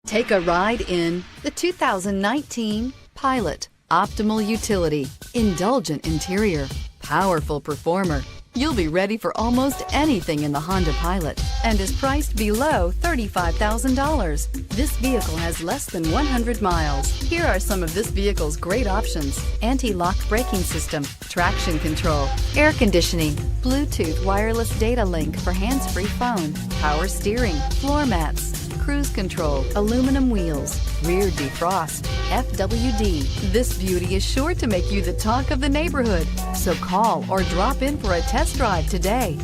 Take a ride in the 2019 Pilot. Optimal utility, indulgent interior, powerful performer. You'll be ready for almost anything in the Honda Pilot and is priced below $35,000. This vehicle has less than 100 miles. Here are some of this vehicle's great options: anti-lock braking system, traction control, air conditioning, Bluetooth wireless data link for hands-free phone, power steering, floor mats, cruise control, aluminum wheels, rear defrost, FWD. This beauty is sure to make you the talk of the neighborhood. So call or drop in for a test drive today.